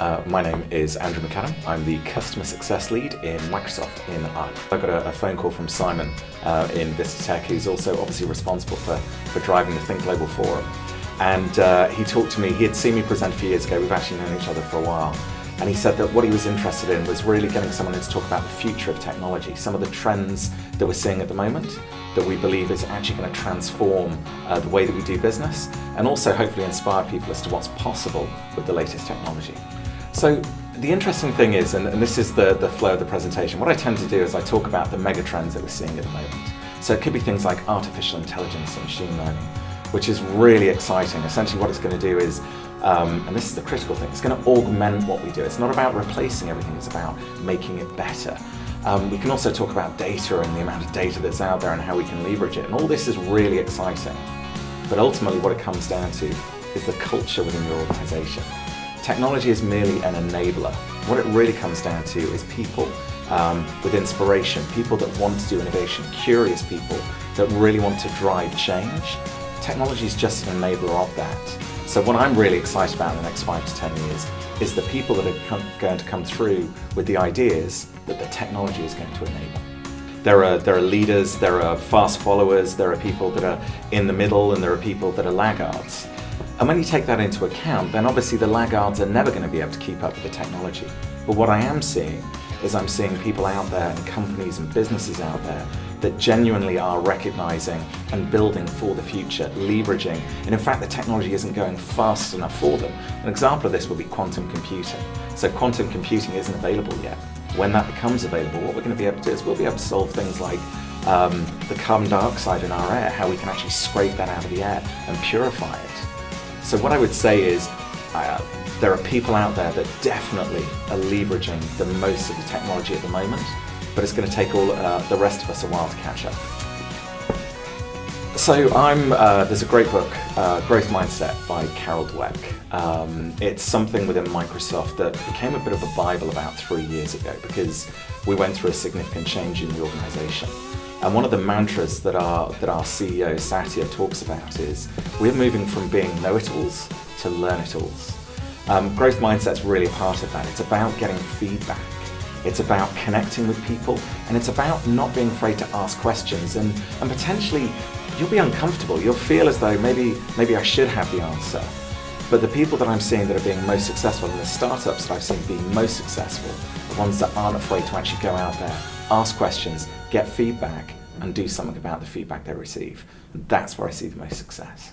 My name is Andrew Macadam. I'm the Customer Success Lead in Microsoft in Ireland. I got a phone call from Simon in Vista Tech, who's also obviously responsible for driving the Think Global Forum. And he talked to me. He had seen me present a few years ago. We've actually known each other for a while. And he said that what he was interested in was really getting someone in to talk about the future of technology, some of the trends that we're seeing at the moment that we believe is actually going to transform the way that we do business, and also hopefully inspire people as to what's possible with the latest technology. So the interesting thing is, and this is the flow of the presentation, what I tend to do is I talk about the mega trends that we're seeing at the moment. So it could be things like artificial intelligence and machine learning, which is really exciting. Essentially what it's going to do is, and this is the critical thing, it's going to augment what we do. It's not about replacing everything, it's about making it better. We can also talk about data and the amount of data that's out there and how we can leverage it. And all this is really exciting. But ultimately what it comes down to is the culture within your organization. Technology is merely an enabler. What it really comes down to is people with inspiration, people that want to do innovation, curious people that really want to drive change. Technology is just an enabler of that. So what I'm really excited about in the next 5 to 10 years is the people that are going to come through with the ideas that the technology is going to enable. There are leaders, there are fast followers, there are people that are in the middle, and there are people that are laggards. And when you take that into account, then obviously the laggards are never going to be able to keep up with the technology. But what I am seeing is I'm seeing people out there and companies and businesses out there that genuinely are recognizing and building for the future, leveraging, and in fact the technology isn't going fast enough for them. An example of this would be quantum computing. So quantum computing isn't available yet. When that becomes available, what we're going to be able to do is we'll be able to solve things like the carbon dioxide in our air, how we can actually scrape that out of the air and purify it. So what I would say is there are people out there that definitely are leveraging the most of the technology at the moment, but it's going to take all the rest of us a while to catch up. So there's a great book, Growth Mindset by Carol Dweck. It's something within Microsoft that became a bit of a Bible about 3 years ago because we went through a significant change in the organization. And one of the mantras that our CEO Satya talks about is we're moving from being know-it-alls to learn-it-alls. Growth Mindset's really a part of that. It's about getting feedback. It's about connecting with people, and it's about not being afraid to ask questions, and potentially you'll be uncomfortable. You'll feel as though maybe I should have the answer. But the people that I'm seeing that are being most successful, and the startups that I've seen being most successful, are ones that aren't afraid to actually go out there, ask questions, get feedback, and do something about the feedback they receive. That's where I see the most success.